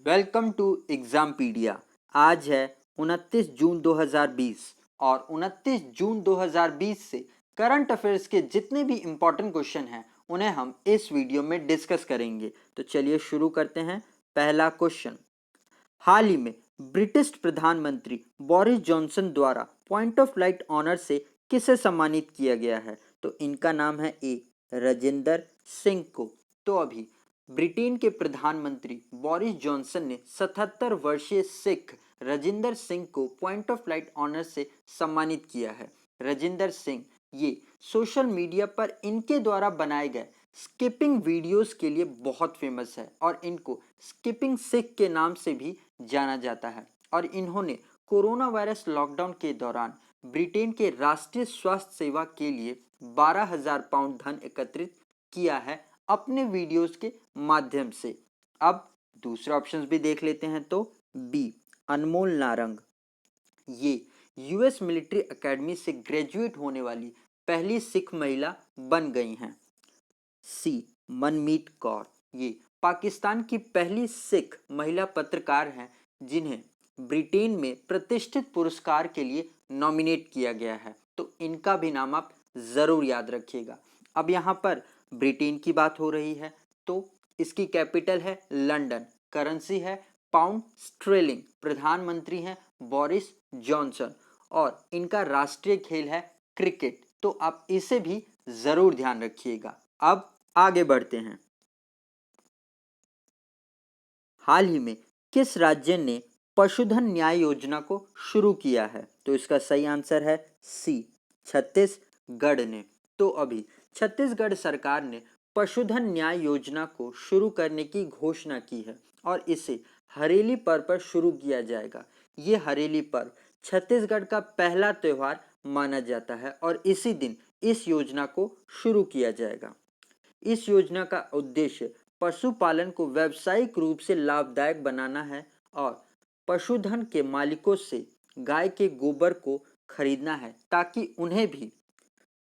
Welcome to एग्जामपीडिया। आज है 29 जून 2020 और 29 जून 2020 से करंट अफेयर्स के जितने भी इम्पोर्टेंट क्वेश्चन हैं उन्हें हम इस वीडियो में डिस्कस करेंगे। तो चलिए शुरू करते हैं। पहला क्वेश्चन, हाल ही में ब्रिटिश प्रधानमंत्री बोरिस जॉनसन द्वारा पॉइंट ऑफ लाइट ऑनर से किसे सम्मानित किया गया है? तो इनका नाम है ए राजेंद्र सिंह को। तो अभी ब्रिटेन के प्रधानमंत्री बोरिस जॉनसन ने 77 वर्षीय सिख राजेंद्र सिंह को पॉइंट ऑफ लाइट ऑनर से सम्मानित किया है। राजेंद्र सिंह ये सोशल मीडिया पर इनके द्वारा बनाए गए स्किपिंग वीडियोस के लिए बहुत फेमस है और इनको स्किपिंग सिख के नाम से भी जाना जाता है। और इन्होंने कोरोना वायरस लॉकडाउन के दौरान ब्रिटेन के राष्ट्रीय स्वास्थ्य सेवा के लिए 12,000 पाउंड धन एकत्रित किया है अपने वीडियोस के माध्यम से। अब दूसरा ऑप्शन भी देख लेते हैं। तो बी अनमोल नारंग, ये यूएस मिलिट्री एकेडमी से ग्रेजुएट होने वाली पहली सिख महिला बन गई हैं। सी मनमीत कौर, ये पाकिस्तान की पहली सिख महिला पत्रकार हैं जिन्हें ब्रिटेन में प्रतिष्ठित पुरस्कार के लिए नॉमिनेट किया गया है। तो इनका भी नाम आप जरूर याद रखिएगा। अब यहाँ पर ब्रिटेन की बात हो रही है तो इसकी कैपिटल है लंदन, करेंसी है पाउंड स्ट्रेलिंग, प्रधानमंत्री हैं बोरिस जॉनसन और इनका राष्ट्रीय खेल है क्रिकेट। तो आप इसे भी जरूर ध्यान रखिएगा। अब आगे बढ़ते हैं। हाल ही में किस राज्य ने पशुधन न्याय योजना को शुरू किया है? तो इसका सही आंसर है सी छत्तीसगढ़ ने। तो अभी छत्तीसगढ़ सरकार ने पशुधन न्याय योजना को शुरू करने की घोषणा की है और इसे हरेली पर्व पर शुरू किया जाएगा। ये हरेली पर्व छत्तीसगढ़ का पहला त्यौहार माना जाता है और इसी दिन इस योजना को शुरू किया जाएगा। इस योजना का उद्देश्य पशुपालन को व्यावसायिक रूप से लाभदायक बनाना है और पशुधन के मालिकों से गाय के गोबर को खरीदना है ताकि उन्हें भी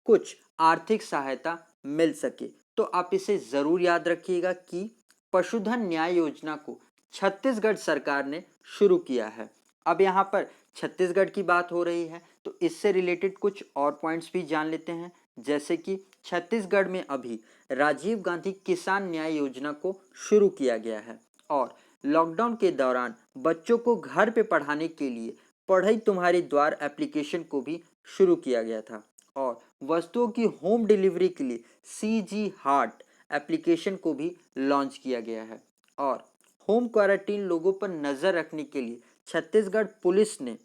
कुछ आर्थिक सहायता मिल सके। तो आप इसे जरूर याद रखिएगा कि पशुधन न्याय योजना को छत्तीसगढ़ सरकार ने शुरू किया है। अब यहाँ पर छत्तीसगढ़ की बात हो रही है तो इससे रिलेटेड कुछ और पॉइंट्स भी जान लेते हैं। जैसे कि छत्तीसगढ़ में अभी राजीव गांधी किसान न्याय योजना को शुरू किया गया है और लॉकडाउन के दौरान बच्चों को घर पे पढ़ाने के लिए पढ़ई तुम्हारे द्वार एप्लीकेशन को भी शुरू किया गया था और वस्तुओं की होम डिलीवरी के लिए CG हार्ट एप्लीकेशन को भी लॉन्च किया गया है और होम क्वारंटीन लोगों पर नजर रखने के लिए छत्तीसगढ़ पुलिस ने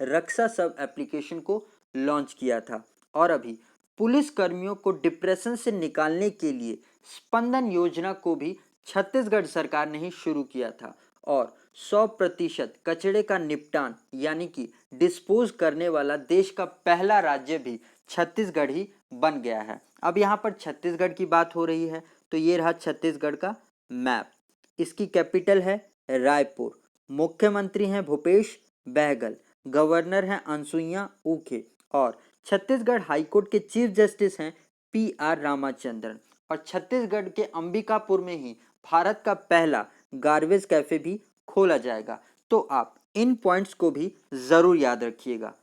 रक्षा सब एप्लीकेशन को लॉन्च किया था। और अभी पुलिस कर्मियों को डिप्रेशन से निकालने के लिए स्पंदन योजना को भी छत्तीसगढ़ सरकार ने ही शुरू किया था और 100% कचरे का निपटान यानी कि डिस्पोज करने वाला देश का पहला राज्य भी छत्तीसगढ़ ही बन गया है। अब यहाँ पर छत्तीसगढ़ की बात हो रही है तो ये रहा छत्तीसगढ़ का मैप। इसकी कैपिटल है रायपुर, मुख्यमंत्री हैं भूपेश बहगल, गवर्नर हैं अनसुईया उखे और छत्तीसगढ़ हाईकोर्ट के चीफ जस्टिस हैं PR रामाचंद्रन। और छत्तीसगढ़ के अंबिकापुर में ही भारत का पहला गार्बेज कैफे भी खोला जाएगा। तो आप इन पॉइंट्स को भी जरूर याद रखिएगा।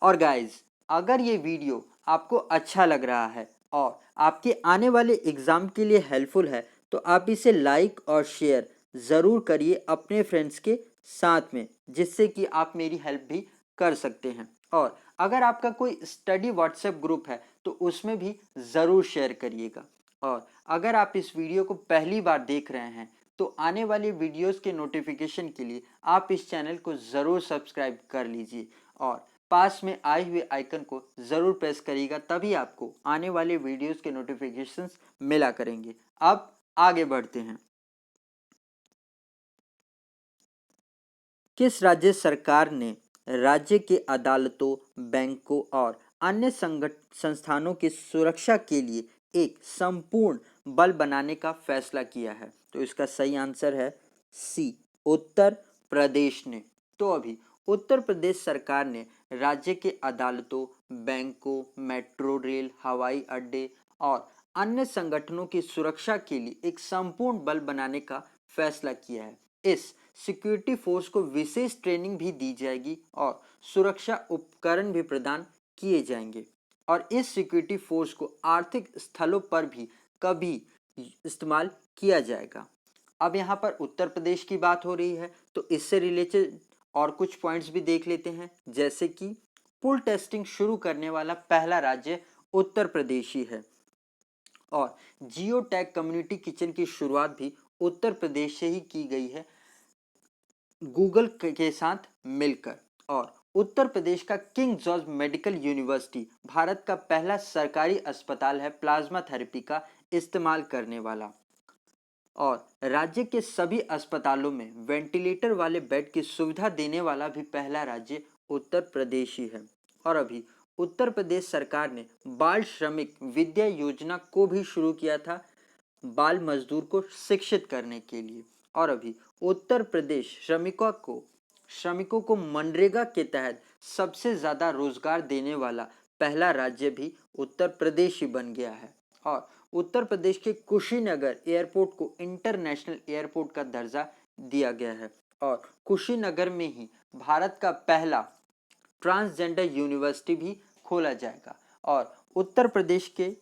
और गाइज, अगर ये वीडियो आपको अच्छा लग रहा है और आपके आने वाले एग्जाम के लिए हेल्पफुल है तो आप इसे लाइक और शेयर ज़रूर करिए अपने फ्रेंड्स के साथ में, जिससे कि आप मेरी हेल्प भी कर सकते हैं। और अगर आपका कोई स्टडी व्हाट्सएप ग्रुप है तो उसमें भी ज़रूर शेयर करिएगा। और अगर आप इस वीडियो को पहली बार देख रहे हैं तो आने वाली वीडियोस के नोटिफिकेशन के लिए आप इस चैनल को ज़रूर सब्सक्राइब कर लीजिए और पास में आए हुए आइकन को ज़रूर प्रेस करिएगा, तभी आपको आने वाले वीडियोस के नोटिफिकेशंस मिला करेंगे। अब आगे बढ़ते हैं। किस राज्य सरकार ने राज्य के अदालतों, बैंकों और अन्य संस्थानों की सुरक्षा के लिए एक संपूर्ण बल बनाने का फैसला किया है? तो इसका सही आंसर है सी उत्तर प्रदेश ने। तो अभी उत्तर प्रदेश सरकार ने राज्य के अदालतों, बैंकों, मेट्रो रेल, हवाई अड्डे और अन्य संगठनों की सुरक्षा के लिए एक संपूर्ण बल बनाने का फैसला किया है। इस सिक्योरिटी फोर्स को विशेष ट्रेनिंग भी दी जाएगी और सुरक्षा उपकरण भी प्रदान किए जाएंगे और इस सिक्योरिटी फोर्स को आर्थिक स्थलों पर भी कभी इस्तेमाल किया जाएगा। अब यहाँ पर उत्तर प्रदेश की बात हो रही है तो इससे रिलेटेड और कुछ पॉइंट्स भी देख लेते हैं, जैसे कि पुल टेस्टिंग शुरू करने वाला पहला राज्य उत्तर प्रदेश ही है और जियो टैग कम्युनिटी किचन की शुरुआत भी उत्तर प्रदेश से ही की गई है गूगल के साथ मिलकर। और उत्तर प्रदेश का king George medical university Bharat का पहला सरकारी अस्पताल है प्लाज्मा थेरेपी का इस्तेमाल करने वाला और राज्य के सभी अस्पतालों में वेंटिलेटर वाले बेड की सुविधा देने वाला भी पहला राज्य उत्तर प्रदेश ही है। और अभी उत्तर प्रदेश सरकार ने बाल श्रमिक विद्या योजना को भी शुरू किया था बाल मजदूर को शिक्षित करने के लिए। और अभी उत्तर प्रदेश श्रमिकों को मनरेगा के तहत सबसे ज़्यादा रोजगार देने वाला पहला राज्य भी उत्तर प्रदेश ही बन गया है और उत्तर प्रदेश के कुशीनगर एयरपोर्ट को इंटरनेशनल एयरपोर्ट का दर्जा दिया गया है और कुशीनगर में ही भारत का पहला ट्रांसजेंडर यूनिवर्सिटी भी खोला जाएगा। और उत्तर प्रदेश के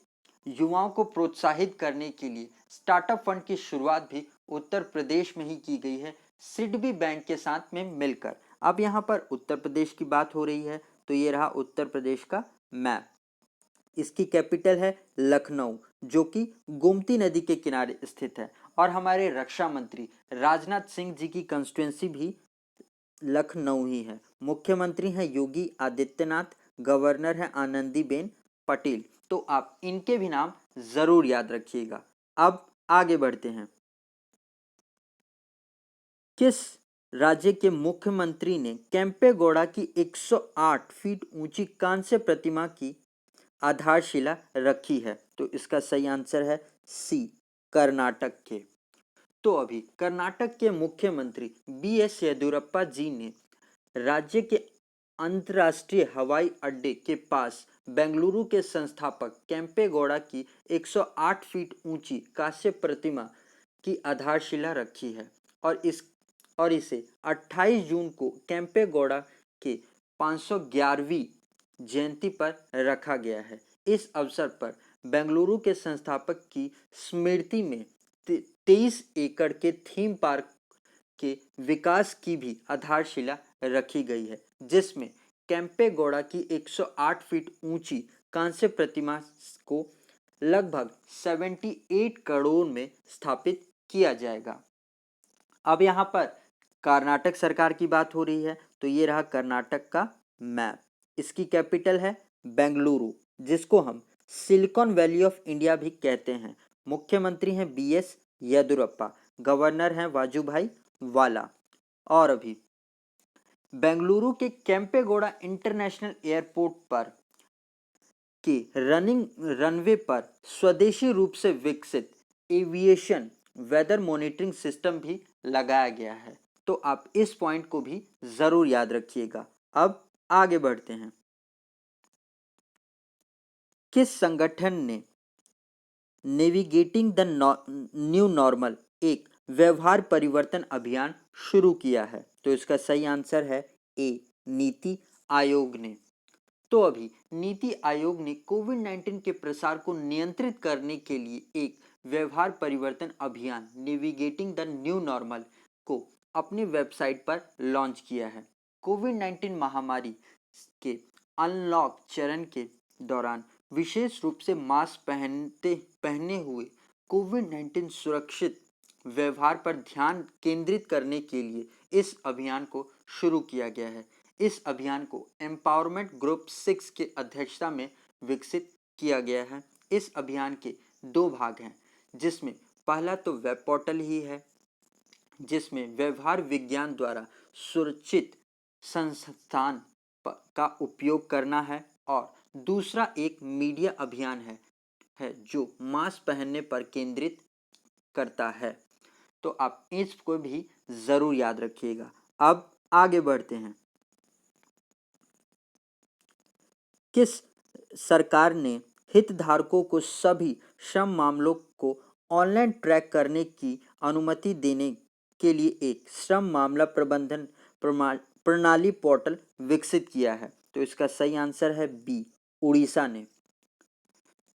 युवाओं को प्रोत्साहित करने के लिए स्टार्टअप फंड की शुरुआत भी उत्तर प्रदेश में ही की गई है सिडबी बैंक के साथ में मिलकर। अब यहाँ पर उत्तर प्रदेश की बात हो रही है तो ये रहा उत्तर प्रदेश का मैप। इसकी कैपिटल है लखनऊ जो कि गोमती नदी के किनारे स्थित है और हमारे रक्षा मंत्री राजनाथ सिंह जी की कंस्टिट्यूंसी भी लखनऊ ही है। मुख्यमंत्री हैं योगी आदित्यनाथ, गवर्नर हैं आनंदीबेन पटेल। तो आप इनके भी नाम जरूर याद रखिएगा। अब आगे बढ़ते हैं। किस राज्य के मुख्यमंत्री ने केम्पेगौड़ा की 108 फीट ऊंची कांस्य प्रतिमा की आधारशिला रखी है? तो इसका सही आंसर है सी, कर्नाटक के। तो अभी कर्नाटक के मुख्यमंत्री बी.एस. येदियुरप्पा जी ने राज्य के अंतर्राष्ट्रीय हवाई अड्डे के पास बेंगलुरु के संस्थापक केम्पेगौड़ा की 108 फीट ऊंची कांस्य प्रतिमा की आधारशिला रखी है और इसे 28 जून को केम्पेगौड़ा के 511वीं जयंती पर रखा गया है। इस अवसर पर बेंगलुरु के संस्थापक की स्मृति में 23 एकड़ के थीम पार्क के विकास की भी आधारशिला रखी गई है जिसमें केम्पेगौड़ा की 108 फीट ऊंची कांस्य प्रतिमा को लगभग 78 करोड़ में स्थापित किया जाएगा। अब यहाँ पर कर्नाटक सरकार की बात हो रही है तो ये रहा कर्नाटक का मैप। इसकी कैपिटल है बेंगलुरु जिसको हम सिलिकॉन वैली ऑफ इंडिया भी कहते हैं। मुख्यमंत्री हैं बी.एस. येदियुरप्पा, गवर्नर हैं वाजुभाई वाला। और अभी बेंगलुरु के केम्पेगौड़ा इंटरनेशनल एयरपोर्ट पर के रनवे पर स्वदेशी रूप से विकसित एविएशन वेदर मॉनिटरिंग सिस्टम भी लगाया गया है। तो आप इस पॉइंट को भी जरूर याद रखिएगा। अब आगे बढ़ते हैं। किस संगठन ने नेविगेटिंग द न्यू नॉर्मल एक व्यवहार परिवर्तन अभियान शुरू किया है? तो इसका सही आंसर है ए, नीति आयोग ने। तो अभी नीति आयोग ने कोविड-19 के प्रसार को नियंत्रित करने के लिए एक व्यवहार परिवर्तन अभियान नेविगेटिंग द न्यू नॉर्मल को अपनी वेबसाइट पर लॉन्च किया है। कोविड-19 महामारी के अनलॉक चरण के दौरान विशेष रूप से मास्क पहने हुए कोविड-19 सुरक्षित व्यवहार पर ध्यान केंद्रित करने के लिए इस अभियान को शुरू किया गया है। इस अभियान को एम्पावरमेंट ग्रुप 6 के अध्यक्षता में विकसित किया गया है। इस अभियान के 2 भाग हैं जिसमें पहला तो वेब पोर्टल ही है जिसमें व्यवहार विज्ञान द्वारा सुरक्षित संस्थान का उपयोग करना है और दूसरा एक मीडिया अभियान है जो मास्क पहनने पर केंद्रित करता है। तो आप इसको भी जरूर याद रखिएगा। अब आगे बढ़ते हैं। किस सरकार ने हितधारकों को सभी श्रम मामलों को ऑनलाइन ट्रैक करने की अनुमति देने के लिए एक श्रम मामला प्रबंधन प्रणाली पोर्टल विकसित किया है? तो इसका सही आंसर है बी, उड़ीसा ने।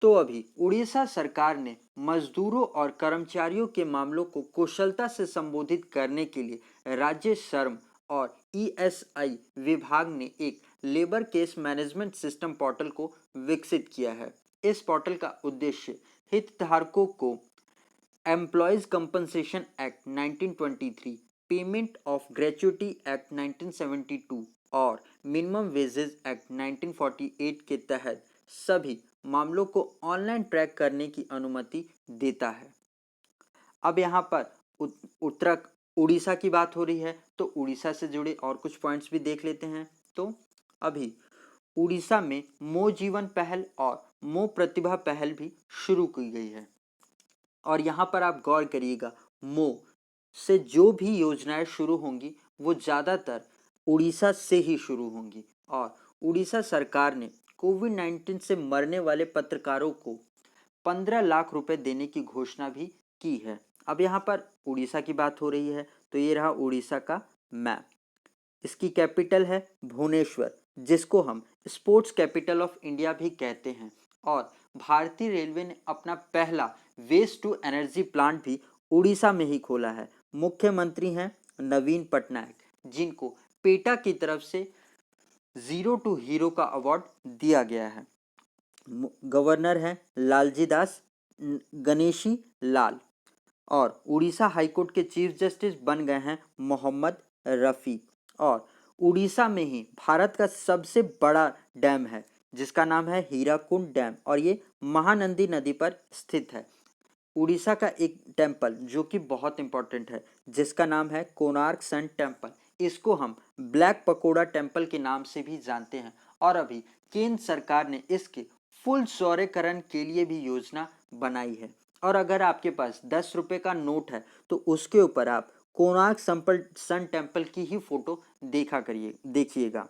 तो अभी उड़ीसा सरकार ने मजदूरों और कर्मचारियों के मामलों को कुशलता से संबोधित करने के लिए राज्य श्रम और ईएसआई विभाग ने एक labour case management system portal को विकसित किया है। इस पोर्टल का उद्देश्य हितधारकों को employees compensation act 1923, payment of gratuity act 1972 और मिनिमम वेजेस एक्ट 1948 के तहत सभी मामलों को ऑनलाइन ट्रैक करने की अनुमति देता है। अब यहाँ पर उत्तर उड़ीसा की बात हो रही है, तो उड़ीसा से जुड़े और कुछ पॉइंट्स भी देख लेते हैं। तो अभी उड़ीसा में मो जीवन पहल और मो प्रतिभा पहल भी शुरू की गई है। और यहाँ पर आप गौर करिएगा, मो से जो भी योजनाएं शुरू होंगी वो ज़्यादातर उड़ीसा से ही शुरू होंगी। और उड़ीसा सरकार ने कोविड-19 से मरने वाले पत्रकारों को 15 लाख रुपए देने की घोषणा भी की है। अब यहाँ पर उड़ीसा की बात हो रही है, तो ये रहा उड़ीसा का मैप। इसकी कैपिटल है भुवनेश्वर, जिसको हम स्पोर्ट्स कैपिटल ऑफ इंडिया भी कहते हैं। और भारतीय रेलवे ने अपना पहला वेस्ट टू एनर्जी प्लांट भी उड़ीसा में ही खोला है। मुख्यमंत्री हैं नवीन पटनायक, जिनको पेटा की तरफ से जीरो टू हीरो का अवार्ड दिया गया है। गवर्नर हैं लालजी दास गणेशी लाल। और उड़ीसा हाईकोर्ट के चीफ जस्टिस बन गए हैं मोहम्मद रफ़ी। और उड़ीसा में ही भारत का सबसे बड़ा डैम है, जिसका नाम है हीराकुंड डैम, और ये महानंदी नदी पर स्थित है। उड़ीसा का एक टेम्पल जो कि बहुत इंपॉर्टेंट है, जिसका नाम है कोणार्क सन टेम्पल, इसको हम ब्लैक पकोड़ा टेम्पल के नाम से भी जानते हैं। और अभी केंद्र सरकार ने इसके फुल सौर्यकरण के लिए भी योजना बनाई है। और अगर आपके पास 10 रुपये का नोट है तो उसके ऊपर आप कोणार्क सन टेम्पल की ही फोटो देखिएगा।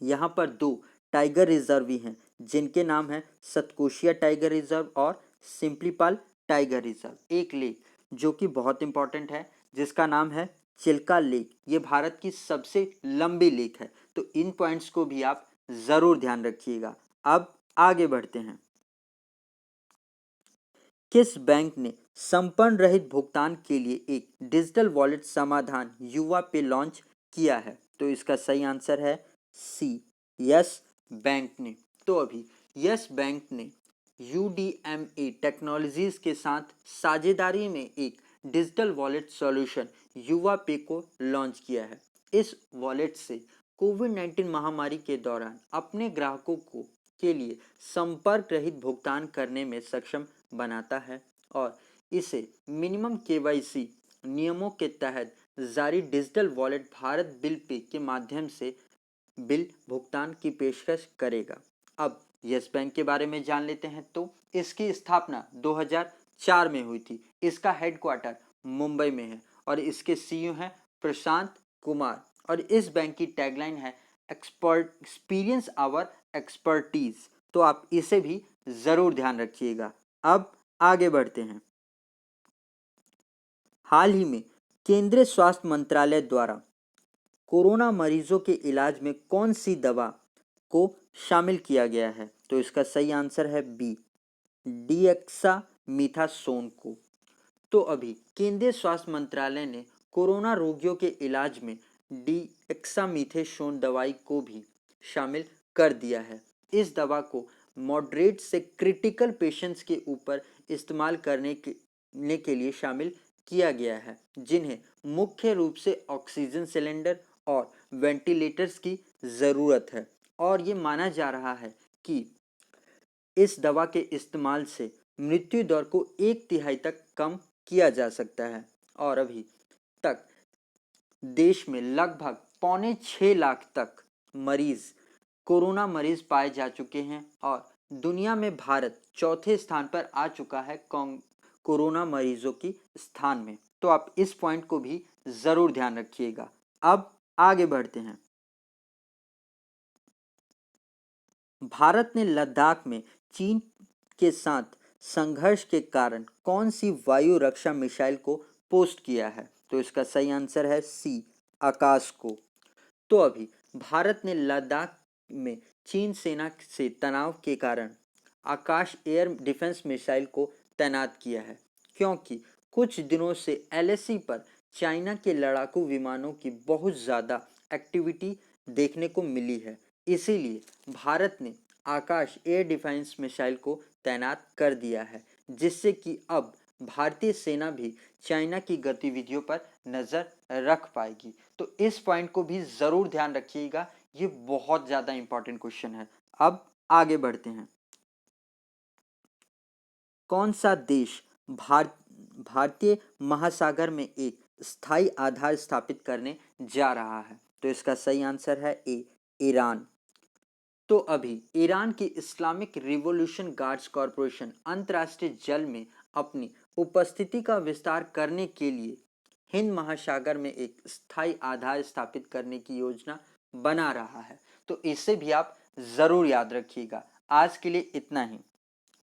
यहाँ पर 2 टाइगर रिजर्व भी हैं, जिनके नाम है सतकोशिया टाइगर रिजर्व और सिंपलीपाल टाइगर रिजर्व। एक लेक जो कि बहुत इंपॉर्टेंट है, जिसका नाम है चिल्का लेक, ये भारत की सबसे लंबी लेक है। तो इन पॉइंट्स को भी आप ज़रूर ध्यान रखिएगा। अब आगे बढ़ते हैं। किस बैंक ने संपर्क रहित भुगतान के लिए एक डिजिटल वॉलेट समाधान युवा पे लॉन्च किया है? तो इसका सही आंसर है सी, यस बैंक ने। तो अभी यस बैंक ने UDMA टेक्नोलॉजीज के साथ साझेदारी में एक डिजिटल वॉलेट सॉल्यूशन युवा पे को लॉन्च किया है। इस वॉलेट से कोविड-19 महामारी के दौरान अपने ग्राहकों को के लिए संपर्क रहित भुगतान करने में सक्षम बनाता है। और इसे मिनिमम KYC नियमों के तहत जारी digital wallet Bharat bill pay के माध्यम से बिल भुगतान की पेशकश करेगा। अब यस बैंक के बारे में जान लेते हैं। तो इसकी स्थापना 2004 में हुई थी। इसका हेडक्वार्टर मुंबई में है और इसके CEO हैं प्रशांत कुमार। और इस बैंक की टैगलाइन है एक्सपीरियंस आवर एक्सपर्टीज। तो आप इसे भी ज़रूर ध्यान रखिएगा। अब आगे बढ़ते हैं। हाल ही में केंद्रीय स्वास्थ्य मंत्रालय द्वारा कोरोना मरीजों के इलाज में कौन सी दवा को शामिल किया गया है? तो इसका सही आंसर है बी, डिएक्सामीथासोन को। तो अभी केंद्रीय स्वास्थ्य मंत्रालय ने कोरोना रोगियों के इलाज में डिएक्सामीथासोन दवाई को भी शामिल कर दिया है। इस दवा को मॉडरेट से क्रिटिकल पेशेंट्स के ऊपर इस्तेमाल करने के लिए शामिल किया गया है, जिन्हें मुख्य रूप से ऑक्सीजन सिलेंडर और वेंटिलेटर्स की ज़रूरत है। और ये माना जा रहा है कि इस दवा के इस्तेमाल से मृत्यु दर को 1/3 तक कम किया जा सकता है। और अभी तक देश में लगभग 5.25 लाख तक कोरोना मरीज पाए जा चुके हैं। और दुनिया में भारत चौथे स्थान पर आ चुका है कोरोना मरीजों की स्थान में। तो आप इस पॉइंट को भी ज़रूर ध्यान रखिएगा। अब आगे बढ़ते हैं। भारत ने लद्दाख में चीन के साथ संघर्ष के कारण कौन सी वायु रक्षा मिसाइल को पोस्ट किया है? तो इसका सही आंसर है सी, आकाश को। तो अभी भारत ने लद्दाख में चीन सेना से तनाव के कारण आकाश एयर डिफेंस मिसाइल को तैनात किया है, क्योंकि कुछ दिनों से एलएसी पर चाइना के लड़ाकू विमानों की बहुत ज़्यादा एक्टिविटी देखने को मिली है। इसीलिए भारत ने आकाश एयर डिफेंस मिसाइल को तैनात कर दिया है, जिससे कि अब भारतीय सेना भी चाइना की गतिविधियों पर नज़र रख पाएगी। तो इस पॉइंट को भी ज़रूर ध्यान रखिएगा, ये बहुत ज़्यादा इंपॉर्टेंट क्वेश्चन है। अब आगे बढ़ते हैं। कौन सा देश भारतीय महासागर में एक स्थायी आधार स्थापित करने जा रहा है? तो इसका सही आंसर है ए, ईरान। तो अभी ईरान की इस्लामिक रिवॉल्यूशन गार्ड्स कॉरपोरेशन अंतर्राष्ट्रीय जल में अपनी उपस्थिति का विस्तार करने के लिए हिंद महासागर में एक स्थायी आधार स्थापित करने की योजना बना रहा है। तो इसे भी आप ज़रूर याद रखिएगा। आज के लिए इतना ही।